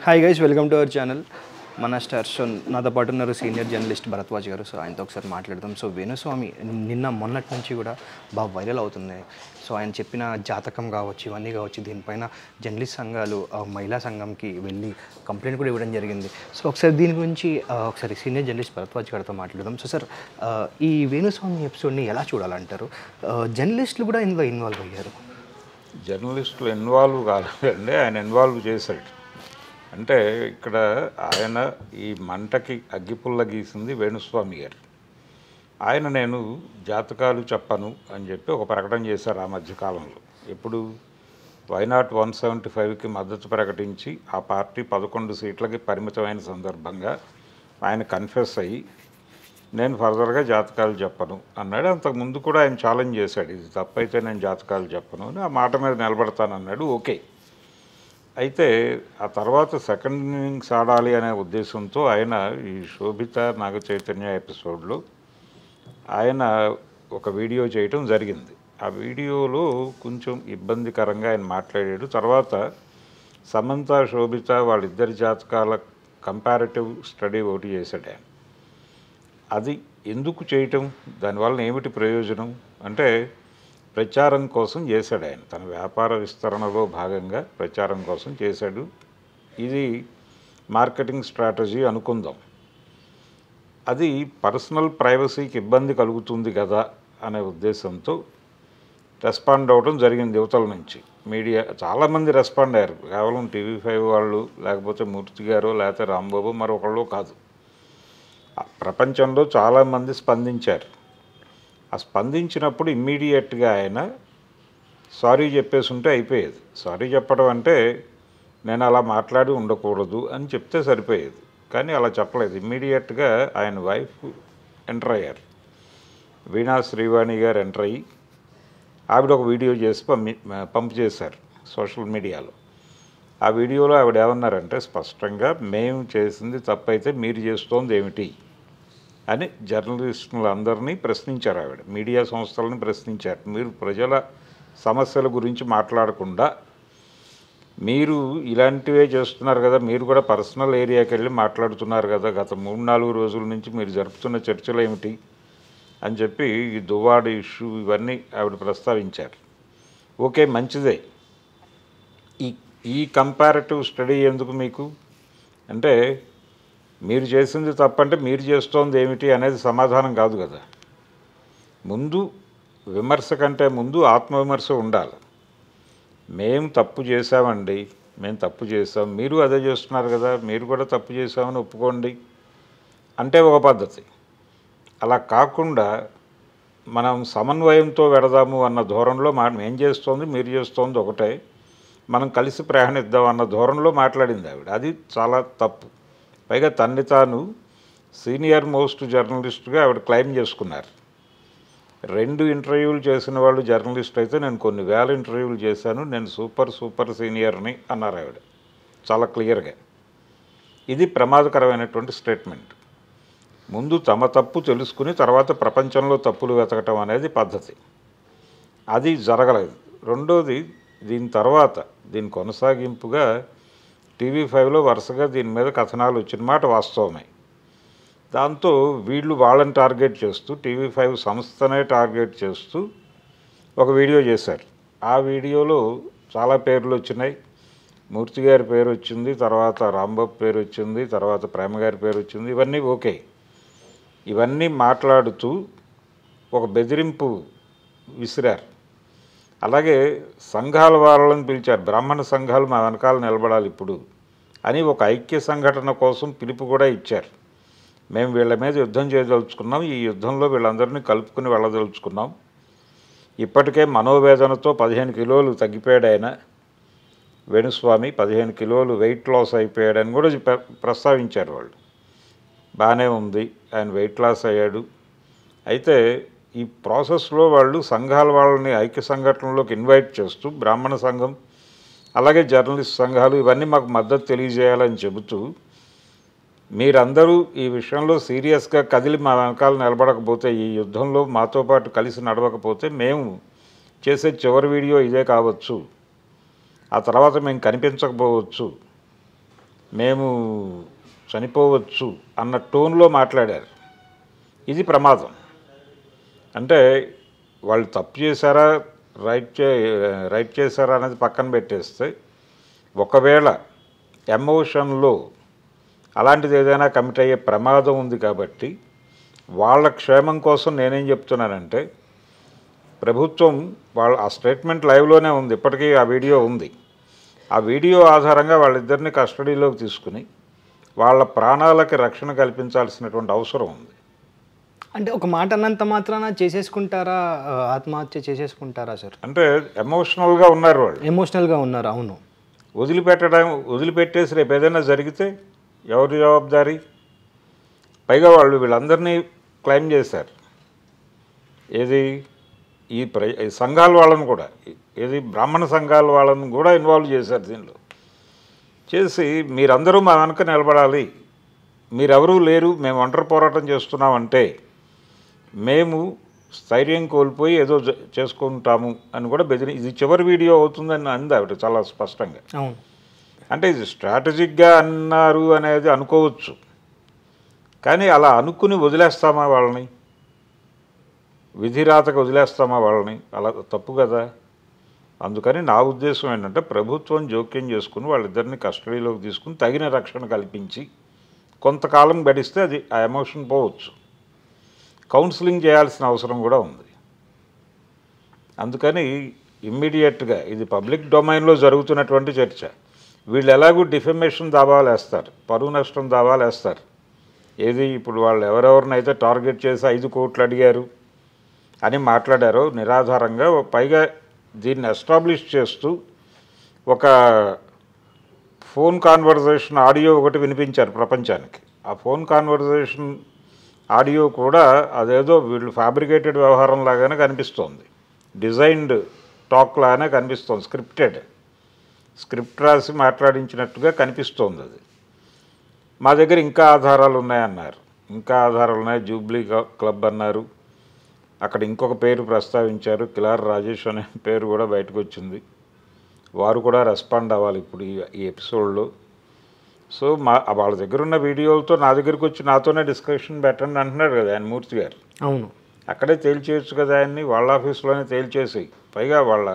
Hi guys, welcome to our channel. మన star so నాతో పాటు ఉన్నారు సీనియర్ జర్నలిస్ట్ భరద్వాజ్ గారు. సో ఆయనతో ఒకసారి మాట్లాడదాం. సో వేణుస్వామి మొన్నటి నుంచి కూడా బాగా వైరల్ అవుతుంది. సో ఆయన చెప్పిన జాతకం కావచ్చు, ఇవన్నీ కావచ్చు, దీనిపైన జర్నలిస్ట్ సంఘాలు మహిళా సంఘంకి వెళ్ళి కంప్లైంట్ కూడా ఇవ్వడం జరిగింది. సో ఒకసారి దీని గురించి ఒకసారి సీనియర్ జర్నలిస్ట్ భరద్వాజ్ గారితో మాట్లాడదాం. సో సార్, ఈ వేణుస్వామి ఎపిసోడ్ని ఎలా చూడాలంటారు? జర్నలిస్టులు కూడా ఇందులో ఇన్వాల్వ్ అయ్యారు. జర్నలిస్టులు ఇన్వాల్వ్ కాదండి, ఆయన ఇన్వాల్వ్ చేశాడు. అంటే ఇక్కడ ఆయన ఈ మంటకి అగ్గిపుల్ల గీసింది వేణుస్వామి గారు. ఆయన నేను జాతకాలు చెప్పను అని చెప్పి ఒక ప్రకటన చేశారు ఆ మధ్యకాలంలో. ఎప్పుడు వైనాట్ 175కి మద్దతు ప్రకటించి ఆ పార్టీ 11 సీట్లకి పరిమితమైన సందర్భంగా ఆయన కన్ఫెస్ అయ్యి నేను ఫర్దర్గా జాతకాలు చెప్పను అన్నాడు. అంతకుముందు కూడా ఆయన ఛాలెంజ్ చేశాడు, ఇది తప్పైతే నేను జాతకాలు చెప్పను అని. ఆ మాట మీద నిలబడతానన్నాడు. ఓకే. అయితే ఆ తర్వాత సెకండ్ ఇన్నింగ్స్ ఆడాలి అనే ఉద్దేశంతో ఆయన ఈ శోభిత నాగ చైతన్య ఎపిసోడ్లో ఆయన ఒక వీడియో చేయటం జరిగింది. ఆ వీడియోలో కొంచెం ఇబ్బందికరంగా ఆయన మాట్లాడాడు. తర్వాత సమంత శోభిత వాళ్ళిద్దరి జాతకాల కంపారిటివ్ స్టడీ ఒకటి చేశాడు ఆయన. అది ఎందుకు చేయటం, దానివల్ల ఏమిటి ప్రయోజనం అంటే ప్రచారం కోసం చేశాడు ఆయన. తన వ్యాపార విస్తరణలో భాగంగా ప్రచారం కోసం చేశాడు. ఇది మార్కెటింగ్ స్ట్రాటజీ అనుకుందాం. అది పర్సనల్ ప్రైవసీకి ఇబ్బంది కలుగుతుంది కదా అనే ఉద్దేశంతో రెస్పాండ్ అవ్వడం జరిగింది యువతల నుంచి. మీడియా చాలామంది రెస్పాండ్ అయ్యారు. కేవలం TV5 వాళ్ళు, లేకపోతే మూర్తి గారు, లేకపోతే రాంబాబు, మరొకళ్ళు కాదు. ప్రపంచంలో చాలామంది స్పందించారు. ఆ స్పందించినప్పుడు ఇమ్మీడియట్గా ఆయన సారీ చెప్పేసి ఉంటే అయిపోయేది. సారీ చెప్పడం అంటే నేను అలా మాట్లాడి ఉండకూడదు అని చెప్తే సరిపోయేది. కానీ అలా చెప్పలేదు. ఇమ్మీడియట్గా ఆయన వైఫ్ ఎంటర్ అయ్యారు. వీణా శ్రీవాణి గారు ఎంటర్ అయ్యి ఆవిడ ఒక వీడియో చేసి పంపు చేశారు సోషల్ మీడియాలో. ఆ వీడియోలో ఆవిడ ఏమన్నారంటే స్పష్టంగా మేము చేసింది తప్పైతే మీరు చేస్తోంది ఏమిటి అని జర్నలిస్టులందరినీ ప్రశ్నించారు ఆవిడ. మీడియా సంస్థలను ప్రశ్నించారు. మీరు ప్రజల సమస్యల గురించి మాట్లాడకుండా మీరు ఇలాంటివే చేస్తున్నారు కదా, మీరు కూడా పర్సనల్ ఏరియాకి వెళ్ళి మాట్లాడుతున్నారు కదా, గత 3-4 రోజుల నుంచి మీరు జరుపుతున్న చర్చలు ఏమిటి అని చెప్పి ఈ దువ్వాడ ఇష్యూ ఇవన్నీ ఆవిడ ప్రస్తావించారు. ఓకే, మంచిదే. ఈ కంపారిటివ్ స్టడీ ఎందుకు మీకు అంటే మీరు చేసింది తప్పంటే మీరు చేస్తోంది ఏమిటి అనేది సమాధానం కాదు కదా. ముందు విమర్శ కంటే ముందు ఆత్మవిమర్శ ఉండాలి. మేము తప్పు చేసామండి, మేము తప్పు చేసాం, మీరు అదే చేస్తున్నారు కదా, మీరు కూడా తప్పు చేసామని ఒప్పుకోండి అంటే ఒక పద్ధతి. అలా కాకుండా మనం సమన్వయంతో వెడదాము అన్న ధోరణిలో ఏం చేస్తోంది మీరు చేస్తోంది ఒకటే, మనం కలిసి ప్రయాణిద్దాం అన్న ధోరణిలో మాట్లాడింది ఆవిడ. అది చాలా తప్పు. పైగా తన్ని తాను సీనియర్ మోస్ట్ జర్నలిస్ట్గా ఆవిడ క్లెయిమ్ చేసుకున్నారు. 2 ఇంటర్వ్యూలు చేసిన వాళ్ళు జర్నలిస్ట్ అయితే నేను కొన్ని వేల ఇంటర్వ్యూలు చేశాను, నేను సూపర్ సీనియర్ని అన్నారు ఆవిడ చాలా క్లియర్గా. ఇది ప్రమాదకరమైనటువంటి స్టేట్మెంట్. ముందు తమ తప్పు తెలుసుకుని తర్వాత ప్రపంచంలో తప్పులు వెతకటం అనేది పద్ధతి. అది జరగలేదు. రెండోది, దీని తర్వాత దీని కొనసాగింపుగా TV5లో వరుసగా దీని మీద కథనాలు వచ్చిన మాట వాస్తవమే. దాంతో వీళ్ళు వాళ్ళని టార్గెట్ చేస్తూ TV5 సంస్థనే టార్గెట్ చేస్తూ ఒక వీడియో చేశారు. ఆ వీడియోలో చాలా పేర్లు వచ్చినాయి. మూర్తి గారి పేరు వచ్చింది, తర్వాత రాంబాబు పేరు వచ్చింది, తర్వాత ప్రేమ గారి పేరు వచ్చింది. ఇవన్నీ ఓకే. ఇవన్నీ మాట్లాడుతూ ఒక బెదిరింపు విసిరారు. అలాగే సంఘాల వాళ్ళని పిలిచారు. బ్రాహ్మణ సంఘాలు మా వెనకాల నిలబడాలి ఇప్పుడు అని ఒక ఐక్య సంఘటన కోసం పిలుపు కూడా ఇచ్చారు. మేము వీళ్ళ మీద యుద్ధం చేయదలుచుకున్నాం, ఈ యుద్ధంలో వీళ్ళందరినీ కలుపుకుని వెళ్ళదలుచుకున్నాం. ఇప్పటికే మనోవేదనతో 15 కిలోలు తగ్గిపోయాడు ఆయన వేణుస్వామి, 15 కిలోలు వెయిట్ లాస్ అయిపోయాడని కూడా ప్రస్తావించారు వాళ్ళు. బాగానే ఉంది, ఆయన వెయిట్ లాస్ అయ్యాడు. అయితే ఈ ప్రాసెస్లో వాళ్ళు సంఘాల వాళ్ళని ఐక్య సంఘటనలోకి ఇన్వైట్ చేస్తూ బ్రాహ్మణ సంఘం అలాగే జర్నలిస్ట్ సంఘాలు ఇవన్నీ మాకు మద్దతు తెలియజేయాలని చెబుతూ మీరందరూ ఈ విషయంలో సీరియస్గా కదిలి మా వెనకాల నిలబడకపోతే, ఈ యుద్ధంలో మాతో పాటు కలిసి నడవకపోతే మేము చేసే చివరి వీడియో ఇదే కావచ్చు, ఆ తర్వాత మేము కనిపించకపోవచ్చు, మేము చనిపోవచ్చు అన్న టోన్లో మాట్లాడారు. ఇది ప్రమాదం. అంటే వాళ్ళు తప్పు చేశారా రైట్ చేశారా అనేది పక్కన పెట్టేస్తే, ఒకవేళ ఎమోషన్లో అలాంటిది ఏదైనా కమిట్ అయ్యే ప్రమాదం ఉంది కాబట్టి వాళ్ళ క్షేమం కోసం నేనేం చెప్తున్నానంటే, ప్రభుత్వం ఆ స్టేట్మెంట్ లైవ్లోనే ఉంది, ఇప్పటికీ ఆ వీడియో ఉంది. ఆ వీడియో ఆధారంగా వాళ్ళిద్దరిని కస్టడీలోకి తీసుకుని వాళ్ళ ప్రాణాలకి రక్షణ కల్పించాల్సినటువంటి అవసరం ఉంది. అంటే ఒక మాట అన్నంత మాత్రాన చేసేసుకుంటారా, ఆత్మహత్య చేసేసుకుంటారా సార్? అంటే ఎమోషనల్గా ఉన్నారు వాళ్ళు, ఎమోషనల్గా ఉన్నారు. అవును, వదిలిపెట్టేసి రేపు ఏదైనా జరిగితే ఎవరి జవాబుదారీ? పైగా వాళ్ళు వీళ్ళందరినీ క్లెయిమ్ చేశారు. ఏది ఈ సంఘాల వాళ్ళను కూడా, ఏది బ్రాహ్మణ సంఘాల వాళ్ళను కూడా ఇన్వాల్వ్ చేశారు దీనిలో. చేసి మీరందరూ మా వెనక నిలబడాలి, మీరెవరూ లేరు, మేము ఒంటరి పోరాటం చేస్తున్నామంటే మేము స్థైర్యం కోల్పోయి ఏదో చేసుకుంటాము అని కూడా ఇది చివరి వీడియో అవుతుందని అంది ఆవిడ చాలా స్పష్టంగా. అవును, అంటే ఇది స్ట్రాటజిక్గా అన్నారు అనేది అనుకోవచ్చు, కానీ అలా అనుకుని వదిలేస్తామా వాళ్ళని? విధిరాతకు వదిలేస్తామా వాళ్ళని? అలా తప్పు కదా. అందుకని నా ఉద్దేశం ఏంటంటే, ప్రభుత్వం జోక్యం చేసుకుని వాళ్ళిద్దరిని కస్టడీలోకి తీసుకుని తగిన రక్షణ కల్పించి కొంతకాలం గడిస్తే అది ఆ ఎమోషన్ పోవచ్చు. కౌన్సిలింగ్ చేయాల్సిన అవసరం కూడా ఉంది. అందుకని ఇమ్మీడియట్గా ఇది పబ్లిక్ డొమైన్లో జరుగుతున్నటువంటి చర్చ. వీళ్ళు ఎలాగూ డిఫెమేషన్ దావాలు వేస్తారు, పరువు నష్టం దావాలు వేస్తారు. ఏది ఇప్పుడు వాళ్ళు ఎవరెవరినైతే టార్గెట్ చేసి 5 కోట్లు అడిగారు అని మాట్లాడారో నిరాధారంగా, పైగా దీన్ని ఎస్టాబ్లిష్ చేస్తూ ఒక ఫోన్ కాన్వర్జేషన్ ఆడియో ఒకటి వినిపించారు ప్రపంచానికి. ఆ ఫోన్ కాన్వర్జేషన్ ఆడియో కూడా అదేదో వీళ్ళు ఫ్యాబ్రికేటెడ్ వ్యవహారం లాగానే కనిపిస్తోంది, డిజైన్డ్ టాక్ లాగానే కనిపిస్తోంది, స్క్రిప్ట్ రాసి మాట్లాడించినట్టుగా కనిపిస్తోంది. అది మా దగ్గర ఇంకా ఆధారాలు ఉన్నాయన్నారు, ఇంకా ఆధారాలు ఉన్నాయి, జూబ్లీ క్లబ్ అన్నారు, అక్కడ ఇంకొక పేరు ప్రస్తావించారు, కిలార్ రాజేష్ అనే పేరు కూడా బయటకు వచ్చింది. వారు కూడా రెస్పాండ్ అవ్వాలి ఇప్పుడు ఈ ఎపిసోడ్లో. సో వాళ్ళ దగ్గర ఉన్న వీడియోలతో నా దగ్గరికి వచ్చి నాతోనే డిస్కషన్ పెట్టండి అంటున్నాడు కదా ఆయన మూర్తి గారు. అవును, అక్కడే తేల్చేయచ్చు కదా ఆయన్ని, వాళ్ళ ఆఫీస్లోనే తేల్చేసి. పైగా వాళ్ళ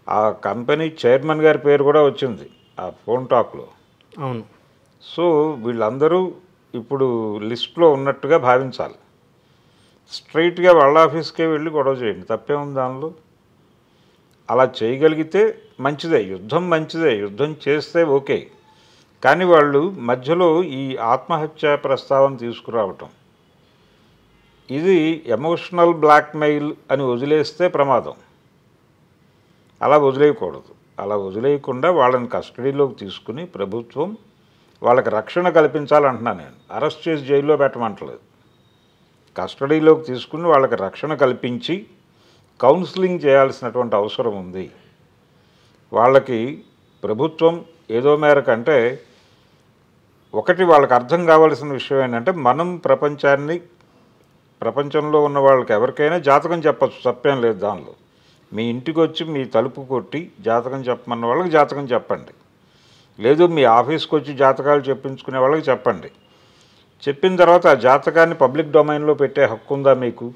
ఆ కంపెనీ చైర్మన్ గారి పేరు కూడా వచ్చింది ఆ ఫోన్ టాక్లో. అవును. సో వీళ్ళందరూ ఇప్పుడు లిస్ట్లో ఉన్నట్టుగా భావించాలి. స్ట్రైట్గా వాళ్ళ ఆఫీస్కే వెళ్ళి గొడవ చేయండి, తప్పే ఉంది దానిలో. అలా చేయగలిగితే మంచిదే, యుద్ధం మంచిదే, యుద్ధం చేస్తే ఓకే. కానీ వాళ్ళు మధ్యలో ఈ ఆత్మహత్య ప్రస్తావన తీసుకురావటం, ఇది ఎమోషనల్ బ్లాక్మెయిల్ అని వదిలేస్తే ప్రమాదం. అలా వదిలేయకూడదు. అలా వదిలేయకుండా వాళ్ళని కస్టడీలోకి తీసుకుని ప్రభుత్వం వాళ్ళకి రక్షణ కల్పించాలంటున్నాను నేను. అరెస్ట్ చేసి జైల్లో పెట్టమంటలేదు, కస్టడీలోకి తీసుకుని వాళ్ళకి రక్షణ కల్పించి కౌన్సిలింగ్ చేయాల్సినటువంటి అవసరం ఉంది. వాళ్ళకి ప్రభుత్వం ఏదో మేరకంటే, ఒకటి వాళ్ళకి అర్థం కావాల్సిన విషయం ఏంటంటే, మనం ప్రపంచంలో ఉన్న వాళ్ళకి ఎవరికైనా జాతకం చెప్పచ్చు, తప్పేం లేదు దానిలో. మీ ఇంటికి వచ్చి మీ తలుపు కొట్టి జాతకం చెప్పమన్న వాళ్ళకి జాతకం చెప్పండి, లేదు మీ ఆఫీస్కి వచ్చి జాతకాలు చెప్పించుకునే వాళ్ళకి చెప్పండి. చెప్పిన తర్వాత ఆ జాతకాన్ని పబ్లిక్ డొమైన్లో పెట్టే హక్కు ఉందా మీకు?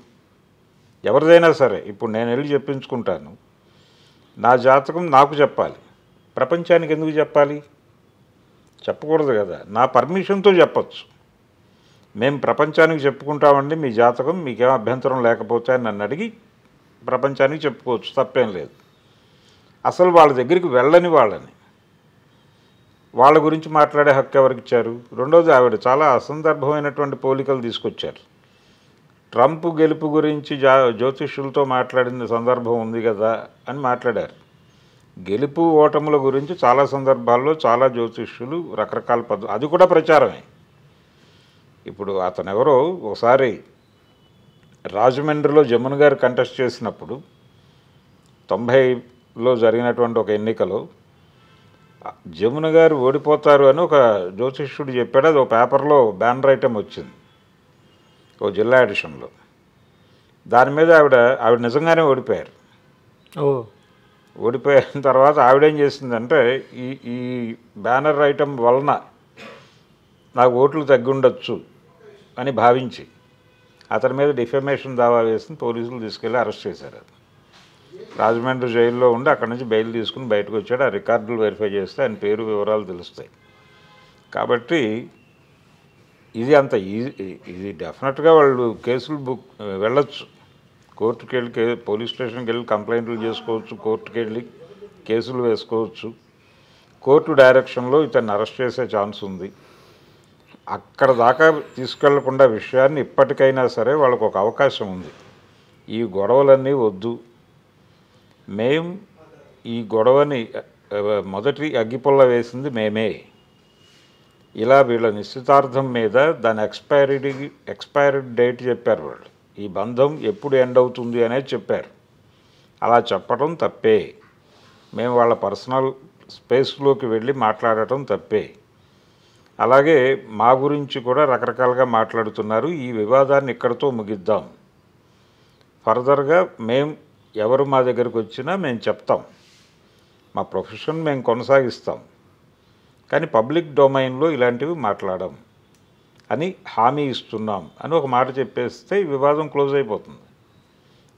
ఎవరిదైనా సరే. ఇప్పుడు నేను వెళ్ళి చెప్పించుకుంటాను, నా జాతకం నాకు చెప్పాలి, ప్రపంచానికి ఎందుకు చెప్పాలి? చెప్పకూడదు కదా. నా పర్మిషన్తో చెప్పచ్చు. మేము ప్రపంచానికి చెప్పుకుంటామండి మీ జాతకం, మీకేం అభ్యంతరం లేకపోతే అని నన్ను అడిగి ప్రపంచానికి చెప్పుకోవచ్చు, తప్పేం లేదు. అసలు వాళ్ళ దగ్గరికి వెళ్ళని వాళ్ళ గురించి మాట్లాడే హక్కు ఎవరికి ఇచ్చారు? రెండోది, ఆవిడ చాలా అసందర్భమైనటువంటి పోలికలు తీసుకొచ్చారు. ట్రంప్ గెలుపు గురించి జ్యోతిష్యులతో మాట్లాడిన సందర్భం ఉంది కదా అని మాట్లాడారు. గెలుపు ఓటముల గురించి చాలా సందర్భాల్లో చాలా జ్యోతిష్యులు రకరకాల అది కూడా ప్రచారమే. ఇప్పుడు అతను ఎవరో ఒకసారి రాజమండ్రిలో జమున గారు కంటెస్ట్ చేసినప్పుడు 90లో జరిగినటువంటి ఒక ఎన్నికలో జమున గారు ఓడిపోతారు అని ఒక జ్యోతిష్యుడు చెప్పాడు. అది ఒక పేపర్లో బ్యానర్ ఐటమ్ వచ్చింది, ఓ జిల్లా ఎడిషన్లో. దాని మీద ఆవిడ నిజంగానే ఓడిపోయారు. ఓడిపోయిన తర్వాత ఆవిడేం చేసిందంటే ఈ ఈ బ్యానర్ ఐటమ్ వలన నాకు ఓట్లు తగ్గి ఉండొచ్చు అని భావించి అతని మీద డిఫమేషన్ దావా వేసి పోలీసులు తీసుకెళ్ళి అరెస్ట్ చేశారు. రాజమండ్రి జైల్లో ఉండి అక్కడి నుంచి బెయిల్ తీసుకుని బయటకు వచ్చాడు. ఆ రికార్డులు వెరిఫై చేస్తే ఆయన పేరు వివరాలు తెలుస్తాయి. కాబట్టి ఇది అంత ఇది డెఫినెట్గా వాళ్ళు కేసులు వెళ్ళొచ్చు, కోర్టుకు వెళ్ళి పోలీస్ స్టేషన్కి వెళ్ళి కంప్లైంట్లు చేసుకోవచ్చు, కోర్టుకు వెళ్ళి కేసులు వేసుకోవచ్చు. కోర్టు డైరెక్షన్లో ఇతన్ని అరెస్ట్ చేసే ఛాన్స్ ఉంది. అక్కడ దాకా తీసుకెళ్లకుండా విషయాన్ని ఇప్పటికైనా సరే వాళ్ళకు ఒక అవకాశం ఉంది. ఈ గొడవలన్నీ వద్దు, మేం ఈ గొడవని మొదటి అగ్గిపుల్ల వేసింది మేమే, ఇలా వీళ్ళ నిశ్చితార్థం మీద దాని ఎక్స్పైరీ డేట్ చెప్పారు వాళ్ళు. ఈ బంధం ఎప్పుడు ఎండ్ అవుతుంది అనేది చెప్పారు. అలా చెప్పడం తప్పే. మేము వాళ్ళ పర్సనల్ స్పేస్లోకి వెళ్ళి మాట్లాడటం తప్పే. అలాగే మా గురించి కూడా రకరకాలుగా మాట్లాడుతున్నారు. ఈ వివాదాన్ని ఇక్కడితో ముగిద్దాం. ఫర్దర్గా ఎవరు మా దగ్గరకు వచ్చినా మేము చెప్తాం, మా ప్రొఫెషన్ మేము కొనసాగిస్తాం, కానీ పబ్లిక్ డొమైన్లో ఇలాంటివి మాట్లాడాం అని హామీ ఇస్తున్నాం అని ఒక మాట చెప్పేస్తే ఈ వివాదం క్లోజ్ అయిపోతుంది.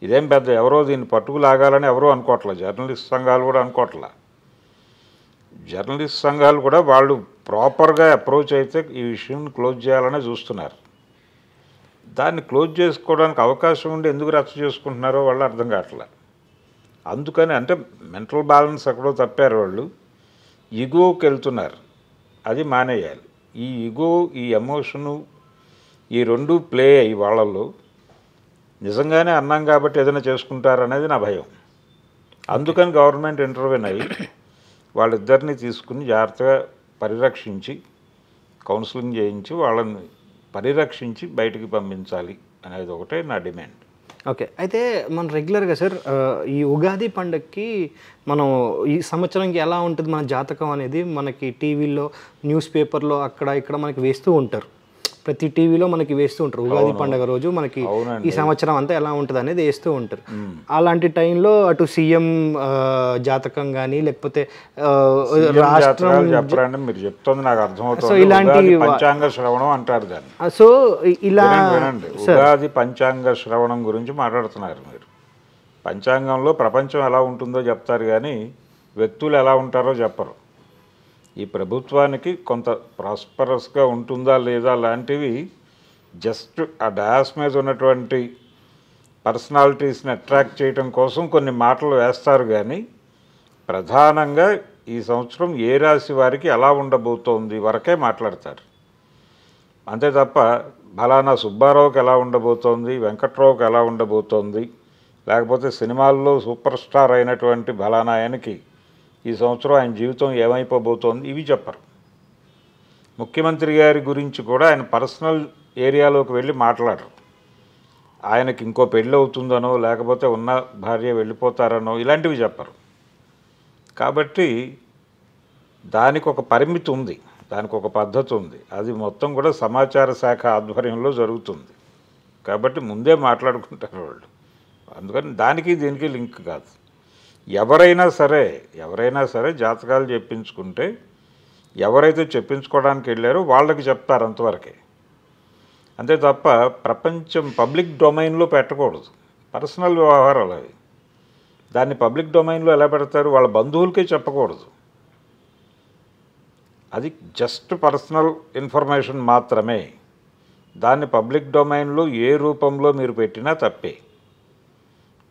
ఇదేం పెద్ద ఎవరో దీన్ని పట్టుకులాగాలని ఎవరో అనుకోవట్లే, జర్నలిస్ట్ సంఘాలు కూడా అనుకోవట్లే. జర్నలిస్ట్ సంఘాలు కూడా వాళ్ళు ప్రాపర్గా అప్రోచ్ అయితే ఈ విషయం క్లోజ్ చేయాలనే చూస్తున్నారు. దాన్ని క్లోజ్ చేసుకోవడానికి అవకాశం ఉండి ఎందుకు రచ్చ చేసుకుంటున్నారో వాళ్ళు అర్థం కావట్లే. అందుకని అంటే మెంటల్ బ్యాలెన్స్ ఎక్కడో తప్పారు వాళ్ళు, ఈగోకి వెళ్తున్నారు. అది మానేయాలి. ఈ ఈగో, ఈ ఎమోషను, ఈ రెండు ప్లే అయ్యి వాళ్ళల్లో నిజంగానే అన్నాం కాబట్టి ఏదైనా చేసుకుంటారనేది నా భయం. అందుకని గవర్నమెంట్ ఇంటర్వ్యూన్ అయ్యి వాళ్ళిద్దరిని తీసుకుని జాగ్రత్తగా పరిరక్షించి కౌన్సిలింగ్ చేయించి వాళ్ళని పరిరక్షించి బయటికి పంపించాలి అనేది ఒకటే నా డిమాండ్. ఓకే, అయితే మనం రెగ్యులర్గా సార్ ఈ ఉగాది పండగకి మనం ఈ సంవత్సరంకి ఎలా ఉంటుంది మన జాతకం అనేది మనకి టీవీలో, న్యూస్ పేపర్లో అక్కడ ఇక్కడ మనకి వేస్తూ ఉంటారు. ప్రతి టీవీలో మనకి వేస్తూ ఉంటారు. ఉగాది పండుగ రోజు మనకి ఈ సంవత్సరం అంతా ఎలా ఉంటుంది అనేది వేస్తూ ఉంటారు. అలాంటి టైంలో అటు సీఎం జాతకం కానీ లేకపోతే రాష్ట్రం చెప్పండి, మీరు చెప్తుంది నాకు అర్థమవుతుంది. ఇలాంటి పంచాంగ శ్రవణం అంటారు దాన్ని. సో ఇలా వినండి, ఉగాది పంచాంగ శ్రవణం గురించి మాట్లాడుతున్నారు మీరు. పంచాంగంలో ప్రపంచం ఎలా ఉంటుందో చెప్తారు కానీ వ్యక్తులు ఎలా ఉంటారో చెప్పరు. ఈ ప్రభుత్వానికి కొంత ప్రాస్పరస్గా ఉంటుందా లేదా లాంటివి జస్ట్ ఆ డయాస్ మీద ఉన్నటువంటి పర్సనాలిటీస్ని అట్రాక్ట్ చేయడం కోసం కొన్ని మాటలు వేస్తారు. కానీ ప్రధానంగా ఈ సంవత్సరం ఏ రాశి వారికి ఎలా ఉండబోతోంది వరకే మాట్లాడతారు. అంతే తప్ప ఫలానా సుబ్బారావుకి ఎలా ఉండబోతోంది, వెంకట్రావుకి ఎలా ఉండబోతోంది, లేకపోతే సినిమాల్లో సూపర్ స్టార్ అయినటువంటి ఫలానా ఆయనకి ఈ సంవత్సరం ఆయన జీవితం ఏమైపోబోతోంది ఇవి చెప్పరు. ముఖ్యమంత్రి గారి గురించి కూడా ఆయన పర్సనల్ ఏరియాలోకి వెళ్ళి మాట్లాడరు. ఆయనకి ఇంకో పెళ్ళి అవుతుందనో లేకపోతే ఉన్న భార్య వెళ్ళిపోతారనో ఇలాంటివి చెప్పరు. కాబట్టి దానికి ఒక పరిమితి ఉంది, దానికి ఒక పద్ధతి ఉంది. అది మొత్తం కూడా సమాచార శాఖ ఆధ్వర్యంలో జరుగుతుంది. కాబట్టి ముందే మాట్లాడుకుంటారు వాళ్ళు. అందుకని దానికి దీనికి లింక్ కాదు. ఎవరైనా సరే జాతకాలు చెప్పించుకుంటే ఎవరైతే చెప్పించుకోవడానికి వెళ్ళారో వాళ్ళకి చెప్తారు అంతవరకే. అంతే తప్ప ప్రపంచం పబ్లిక్ డొమైన్లో పెట్టకూడదు. పర్సనల్ వ్యవహారాలు అవి. దాన్ని పబ్లిక్ డొమైన్లో ఎలా పెడతారు? వాళ్ళ బంధువులకే చెప్పకూడదు. అది జస్ట్ పర్సనల్ ఇన్ఫర్మేషన్ మాత్రమే. దాన్ని పబ్లిక్ డొమైన్లో ఏ రూపంలో మీరు పెట్టినా తప్పే.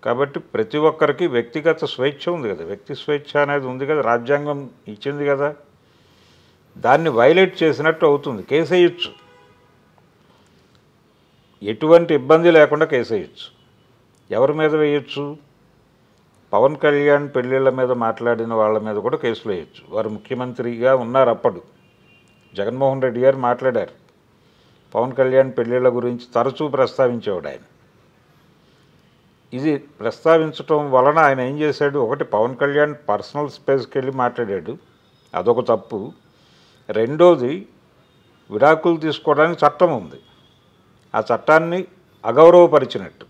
కాబట్టి ప్రతి ఒక్కరికి వ్యక్తిగత స్వేచ్ఛ ఉంది కదా, వ్యక్తి స్వేచ్ఛ అనేది ఉంది కదా, రాజ్యాంగం ఇచ్చింది కదా. దాన్ని వైలేట్ చేసినట్టు అవుతుంది. కేసు వేయచ్చు, ఎటువంటి ఇబ్బంది లేకుండా కేసు వేయచ్చు. ఎవరి మీద వేయచ్చు? పవన్ కళ్యాణ్ పెళ్ళిళ్ళ మీద మాట్లాడిన వాళ్ళ మీద కూడా కేసులు వేయచ్చు. వారు ముఖ్యమంత్రిగా ఉన్నారు అప్పుడు. జగన్మోహన్ రెడ్డి గారు మాట్లాడారు. పవన్ కళ్యాణ్ పెళ్ళిళ్ళ గురించి తరచూ ప్రస్తావించేవాడు ఆయన. ఇది ప్రస్తావించటం వలన ఆయన ఏం చేశాడు? ఒకటి, పవన్ కళ్యాణ్ పర్సనల్ స్పేస్కి వెళ్ళి మాట్లాడాడు, అదొక తప్పు. రెండోది, విడాకులు తీసుకోవడానికి చట్టం ఉంది, ఆ చట్టాన్ని అగౌరవపరిచినట్టు.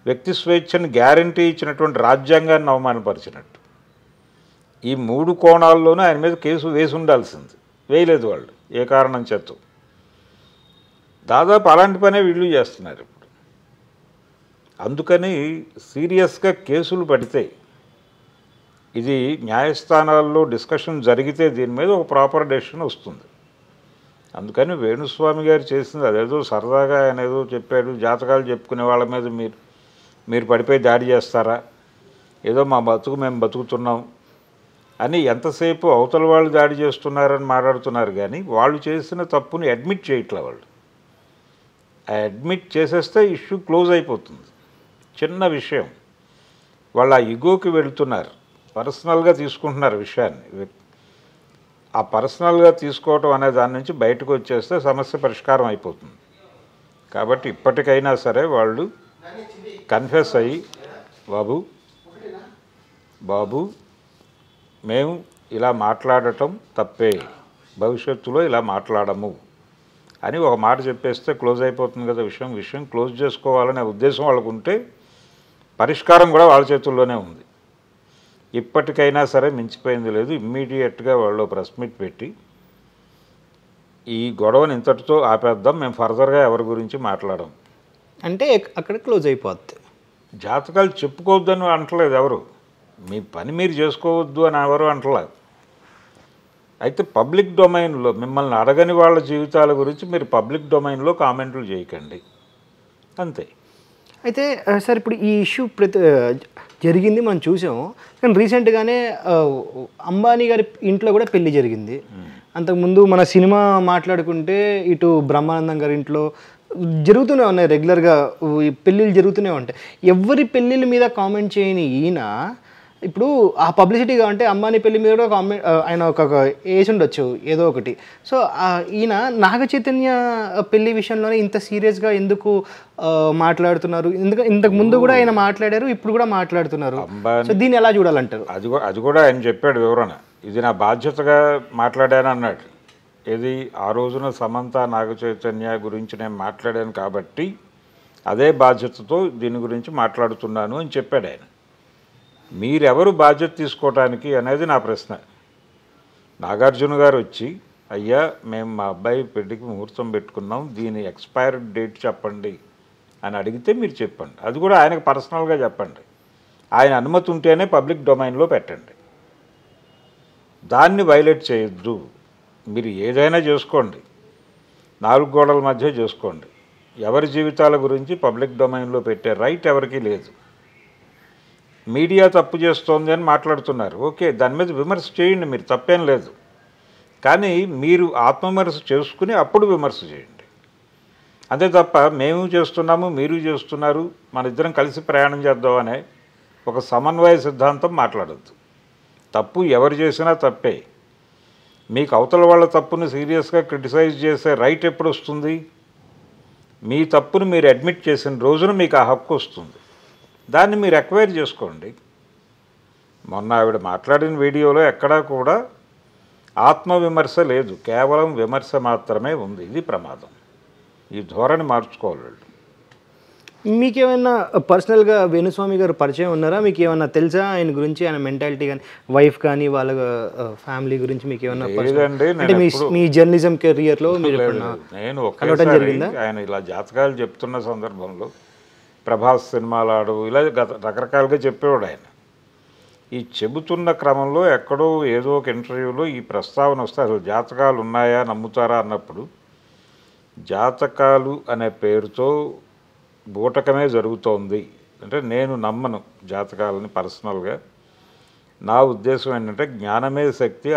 వ్యక్తి స్వేచ్ఛను గ్యారంటీ ఇచ్చినటువంటి రాజ్యాంగాన్ని అవమానపరిచినట్టు. ఈ 3 కోణాల్లోనూ ఆయన మీద కేసు వేసి ఉండాల్సింది, వేయలేదు వాళ్ళు ఏ కారణం చేత. దాదాపు అలాంటి పనే వీళ్ళు చేస్తున్నారు ఇప్పుడు. అందుకని సీరియస్గా కేసులు పడితే, ఇది న్యాయస్థానాల్లో డిస్కషన్ జరిగితే దీని మీద ఒక ప్రాపర్ డెసిషన్ వస్తుంది. అందుకని వేణుస్వామి గారు చేసింది అదేదో సరదాగా ఆయన ఏదో చెప్పాడు, జాతకాలు చెప్పుకునే వాళ్ళ మీద మీరు పడిపోయి దాడి చేస్తారా, ఏదో మా బతుకు మేము బతుకుతున్నాం అని ఎంతసేపు అవతల వాళ్ళు దాడి చేస్తున్నారని మాట్లాడుతున్నారు. కానీ వాళ్ళు చేసిన తప్పుని అడ్మిట్ చేయట్లే. వాళ్ళు అడ్మిట్ చేసేస్తే ఇష్యూ క్లోజ్ అయిపోతుంది. చిన్న విషయం, వాళ్ళ ఇగోకి వెళుతున్నారు, పర్సనల్గా తీసుకుంటున్నారు విషయాన్ని. ఆ పర్సనల్గా తీసుకోవటం అనే దాని నుంచి బయటకు వచ్చేస్తే సమస్య పరిష్కారం అయిపోతుంది. కాబట్టి ఇప్పటికైనా సరే వాళ్ళు కన్ఫెస్ అయ్యి, బాబు మేము ఇలా మాట్లాడటం తప్పే, భవిష్యత్తులో ఇలా మాట్లాడము అని ఒక మాట చెప్పేస్తే క్లోజ్ అయిపోతుంది కదా విషయం క్లోజ్ చేసుకోవాలనే ఉద్దేశం వాళ్ళకు ఉంటే పరిష్కారం కూడా వాళ్ళ చేతుల్లోనే ఉంది. ఇప్పటికైనా సరే మించిపోయింది లేదు. ఇమ్మీడియట్గా వాళ్ళు ప్రెస్ మీట్ పెట్టి ఈ గొడవని ఇంతటితో ఆపేద్దాం, మేము ఫర్దర్గా ఎవరి గురించి మాట్లాడడం అంటే అక్కడ క్లోజ్ అయిపోద్ది. జాతకాలు చెప్పుకోవద్దని అంటలేదు ఎవరు, మీ పని మీరు చేసుకోవద్దు అని ఎవరు అంటలేదు. అయితే పబ్లిక్ డొమైన్లో మిమ్మల్ని అడగని వాళ్ళ జీవితాల గురించి మీరు పబ్లిక్ డొమైన్లో కామెంట్లు చేయకండి, అంతే. అయితే సార్ ఇప్పుడు ఈ ఇష్యూ జరిగింది మనం చూసాము, కానీ రీసెంట్గానే అంబానీ గారి ఇంట్లో కూడా పెళ్లి జరిగింది. అంతకుముందు మన సినిమా మాట్లాడుకుంటే ఇటు బ్రహ్మానందం గారి ఇంట్లో జరుగుతూనే ఉన్నాయి, రెగ్యులర్గా ఈ పెళ్ళిళ్ళు జరుగుతూనే ఉంటాయి. ఎవరి పెళ్ళిళ్ళ మీద కామెంట్ చేయని ఈయన ఇప్పుడు ఆ పబ్లిసిటీగా అంటే అంబానీ పెళ్లి మీద కూడా కామెంట్ ఆయన ఒక వేసి ఉండొచ్చు ఏదో ఒకటి. సో ఈయన నాగ చైతన్య పెళ్లి విషయంలోనే ఇంత సీరియస్గా ఎందుకు మాట్లాడుతున్నారు? ఇంతకు ముందు కూడా ఆయన మాట్లాడారు, ఇప్పుడు కూడా మాట్లాడుతున్నారు. సో దీన్ని ఎలా చూడాలంటారు? అది కూడా ఆయన చెప్పాడు వివరణ, ఇది నా బాధ్యతగా మాట్లాడాను అన్నాడు. ఇది ఆ రోజున సమంత నాగ చైతన్య గురించి నేను మాట్లాడాను కాబట్టి అదే బాధ్యతతో దీని గురించి మాట్లాడుతున్నాను అని చెప్పాడు ఆయన. మీరెవరు బాధ్యత తీసుకోవటానికి అనేది నా ప్రశ్న. నాగార్జున గారు వచ్చి, అయ్యా మేము మా అబ్బాయి పెళ్లికి ముహూర్తం పెట్టుకున్నాం, దీని ఎక్స్పైర్డ్ డేట్ చెప్పండి అని అడిగితే మీరు చెప్పండి. అది కూడా ఆయనకు పర్సనల్గా చెప్పండి. ఆయన అనుమతి ఉంటేనే పబ్లిక్ డొమైన్లో పెట్టండి, దాన్ని వైలేట్ చేయొద్దు. మీరు ఏదైనా చేసుకోండి, 4 గోడల మధ్య చేసుకోండి. ఎవరి జీవితాల గురించి పబ్లిక్ డొమైన్లో పెట్టే రైట్ ఎవరికీ లేదు. మీడియా తప్పు చేస్తోంది అని మాట్లాడుతున్నారు, ఓకే, దాని మీద విమర్శ చేయండి, మీరు తప్పేం లేదు. కానీ మీరు ఆత్మవిమర్శ చేసుకుని అప్పుడు విమర్శ చేయండి, అంతే తప్ప మేము చేస్తున్నాము మీరు చేస్తున్నారు మన ఇద్దరం కలిసి ప్రయాణం చేద్దామనే ఒక సమన్వయ సిద్ధాంతం మాట్లాడద్దు. తప్పు ఎవరు చేసినా తప్పే. మీకు అవతల వాళ్ళ తప్పును సీరియస్గా క్రిటిసైజ్ చేసే రైట్ ఎప్పుడు వస్తుంది? మీ తప్పును మీరు అడ్మిట్ చేసిన రోజున మీకు ఆ హక్కు వస్తుంది, దాన్ని మీరు ఎక్వైర్ చేసుకోండి. మొన్న ఆవిడ మాట్లాడిన వీడియోలో ఎక్కడా కూడా ఆత్మవిమర్శ లేదు, కేవలం విమర్శ మాత్రమే ఉంది. ఇది ప్రమాదం. ఈ ధోరణి మార్చుకోవాలి. మీకేమైనా పర్సనల్గా వేణుస్వామి గారు పరిచయం ఉన్నారా? మీకు ఏమన్నా తెలుసా ఆయన గురించి, ఆయన మెంటాలిటీ కానీ, వైఫ్ కానీ, వాళ్ళ ఫ్యామిలీ గురించి మీకు ఏమన్నా? అంటే మీ జర్నలిజం కెరియర్లో మీరు నేను ఒక్కసారి ఆయన ఇలా జాతకాలు చెప్తున్న సందర్భంలో ప్రభాస్ సినిమాలు ఆడవు ఇలా రకరకాలుగా చెప్పేవాడు ఆయన. ఈ చెబుతున్న క్రమంలో ఎక్కడో ఏదో ఒక ఇంటర్వ్యూలో ఈ ప్రస్తావన వస్తే అసలు జాతకాలు ఉన్నాయా నమ్ముతారా అన్నప్పుడు, జాతకాలు అనే పేరుతో బూటకమే జరుగుతోంది అంటే నేను నమ్మను జాతకాలని పర్సనల్గా. నా ఉద్దేశం ఏంటంటే జ్ఞానమే శక్తి,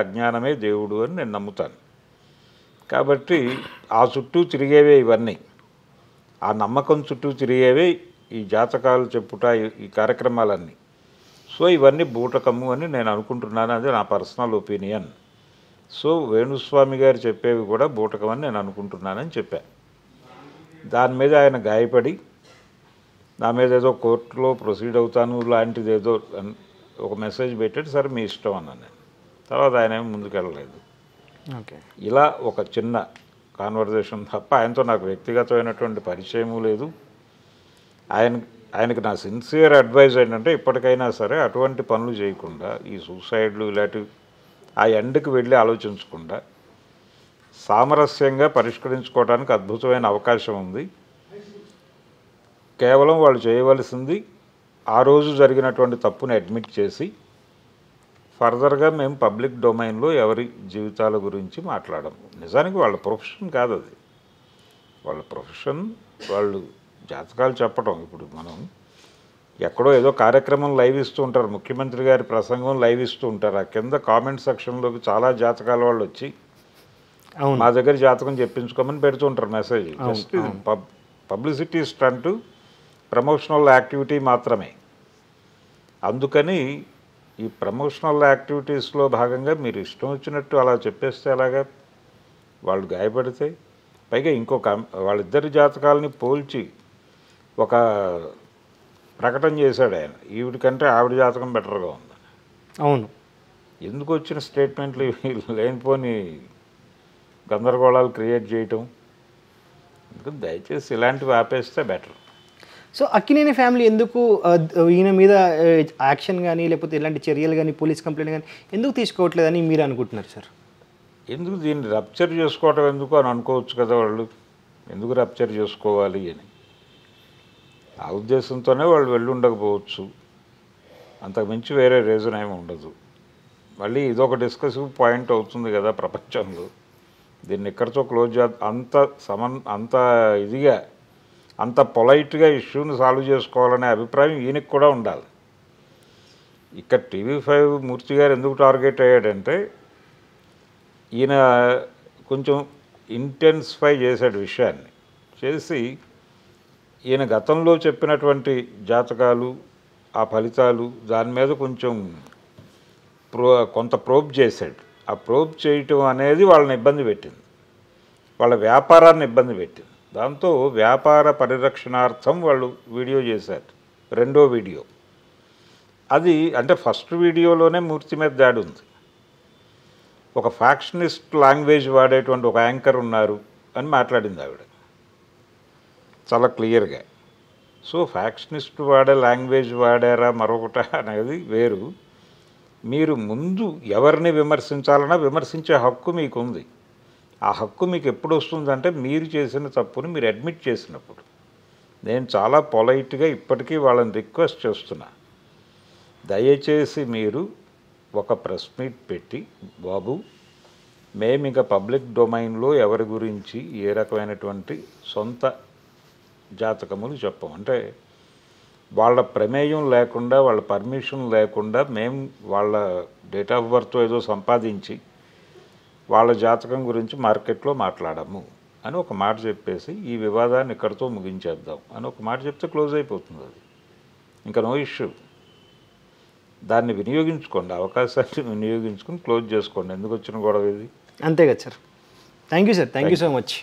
అజ్ఞానమే దేవుడు అని నేను నమ్ముతాను. కాబట్టి ఆ చుట్టూ తిరిగేవే ఇవన్నీ, ఆ నమ్మకం చుట్టూ తిరిగేవే ఈ జాతకాలు చెప్పుట ఈ కార్యక్రమాలన్నీ. సో ఇవన్నీ బూటకము అని నేను అనుకుంటున్నాను, అది నా పర్సనల్ ఒపీనియన్. సో వేణుస్వామి గారు చెప్పేవి కూడా బూటకమని నేను అనుకుంటున్నానని చెప్పాను. దాని మీద ఆయన గాయపడి నా మీద ఏదో కోర్టులో ప్రొసీడ్ అవుతాను లాంటిది ఏదో ఒక మెసేజ్ పెట్టాడు. సరే మీ ఇష్టం అన్నాను నేను. తర్వాత ఆయన ఏమి ముందుకెళ్ళలేదు. ఓకే, ఇలా ఒక చిన్న కాన్వర్జేషన్ తప్ప ఆయనతో నాకు వ్యక్తిగతమైనటువంటి పరిచయము లేదు. ఆయనకి నా సిన్సియర్ అడ్వైజ్ ఏంటంటే ఇప్పటికైనా సరే అటువంటి పనులు చేయకుండా ఈ సూసైడ్లు ఇలాంటివి ఆ ఎండ్కి వెళ్ళి ఆలోచించకుండా సామరస్యంగా పరిష్కరించుకోవడానికి అద్భుతమైన అవకాశం ఉంది. కేవలం వాళ్ళు చేయవలసింది ఆ రోజు జరిగినటువంటి తప్పుని అడ్మిట్ చేసి ఫర్దర్గా మేము పబ్లిక్ డొమైన్లో ఎవరి జీవితాల గురించి మాట్లాడము. నిజానికి వాళ్ళ ప్రొఫెషన్ కాదు అది, వాళ్ళ ప్రొఫెషన్. వాళ్ళు జాతకాలు చెప్పడం, ఇప్పుడు మనం ఎక్కడో ఏదో కార్యక్రమం లైవ్ ఇస్తూ ఉంటారు, ముఖ్యమంత్రి గారి ప్రసంగం లైవ్ ఇస్తూ ఉంటారు, ఆ కింద కామెంట్ సెక్షన్లోకి చాలా జాతకాల వాళ్ళు వచ్చి మా దగ్గర జాతకం చెప్పించుకోమని పెడుతుంటారు message. Just publicity stunt, promotional activity మాత్రమే. అందుకని ఈ ప్రమోషనల్ యాక్టివిటీస్లో భాగంగా మీరు ఇష్టం వచ్చినట్టు అలా చెప్పేస్తే అలాగా వాళ్ళు గాయపడితే, పైగా వాళ్ళిద్దరి జాతకాలని పోల్చి ఒక ప్రకటన చేశాడు ఆయన, ఈవిడికంటే ఆవిడ జాతకం బెటర్గా ఉందని. అవును, ఎందుకు వచ్చిన స్టేట్మెంట్లు లేనిపోని గందరగోళాలు క్రియేట్ చేయటం. దయచేసి ఇలాంటివి ఆపేస్తే బెటర్. సో అక్కినేని ఫ్యామిలీ ఎందుకు ఈయన మీద యాక్షన్ కానీ లేకపోతే ఇలాంటి చర్యలు కానీ పోలీస్ కంప్లైంట్ కానీ ఎందుకు తీసుకోవట్లేదని మీరు అనుకుంటున్నారు సార్? ఎందుకు దీన్ని రప్చర్ చేసుకోవటం ఎందుకు అని అనుకోవచ్చు కదా వాళ్ళు. ఎందుకు రప్చర్ చేసుకోవాలి అని ఆ ఉద్దేశంతోనే వాళ్ళు వెళ్ళి ఉండకపోవచ్చు, అంతకుమించి వేరే రీజన్ ఏమి ఉండదు. మళ్ళీ ఇదొక డిస్కసివ్ పాయింట్ అవుతుంది కదా ప్రపంచంలో. దీన్ని ఇక్కడితో క్లోజ్ అంత ఇదిగా అంత పొలైట్గా ఇష్యూని సాల్వ్ చేసుకోవాలనే అభిప్రాయం ఈయనకి కూడా ఉండాలి. ఇక్కడ TV5 మూర్తి గారు ఎందుకు టార్గెట్ అయ్యాడంటే ఈయన కొంచెం ఇంటెన్సిఫై చేశాడు విషయాన్ని. చేసి ఈయన గతంలో చెప్పినటువంటి జాతకాలు, ఆ ఫలితాలు, దాని మీద కొంచెం కొంత ప్రోబ్ చేశాడు. ఆ ప్రోబ్ చేయటం అనేది వాళ్ళని ఇబ్బంది పెట్టింది, వాళ్ళ వ్యాపారాన్ని ఇబ్బంది పెట్టింది. దాంతో వ్యాపార పరిరక్షణార్థం వాళ్ళు వీడియో చేశారు, రెండో వీడియో. అది అంటే ఫస్ట్ వీడియోలోనే మూర్తి మీద దాడి ఉంది. ఒక ఫ్యాక్షనిస్ట్ లాంగ్వేజ్ వాడేటువంటి ఒక యాంకర్ ఉన్నారు అని మాట్లాడింది ఆవిడ చాలా క్లియర్గా. సో ఫ్యాక్షనిస్ట్ వాడే లాంగ్వేజ్ వాడారా మరొకట అనేది వేరు. మీరు ముందు ఎవరిని విమర్శించాలన్నా విమర్శించే హక్కు మీకు ఉంది. ఆ హక్కు మీకు ఎప్పుడు వస్తుందంటే మీరు చేసిన తప్పుని మీరు అడ్మిట్ చేసినప్పుడు. నేను చాలా పొలైట్గా ఇప్పటికీ వాళ్ళని రిక్వెస్ట్ చేస్తున్నా, దయచేసి మీరు ఒక ప్రెస్ మీట్ పెట్టి, బాబు మేము ఇక పబ్లిక్ డొమైన్లో ఎవరి గురించి ఏ రకమైనటువంటి సొంత జాతకములు చెప్పం, అంటే వాళ్ళ ప్రమేయం లేకుండా, వాళ్ళ పర్మిషన్ లేకుండా మేము వాళ్ళ డేట్ ఆఫ్ బర్త్ ఏదో సంపాదించి వాళ్ళ జాతకం గురించి మార్కెట్లో మాట్లాడము అని ఒక మాట చెప్పేసి ఈ వివాదాన్ని ఇక్కడితో ముగించేద్దాం అని ఒక మాట చెప్తే క్లోజ్ అయిపోతుంది. అది ఇంకా నో ఇష్యూ. దాన్ని వినియోగించుకోండి, అవకాశాన్ని వినియోగించుకొని క్లోజ్ చేసుకోండి. ఎందుకు వచ్చిన గొడవ ఇది? అంతే కదా sir. Thank you sir, thank you so much.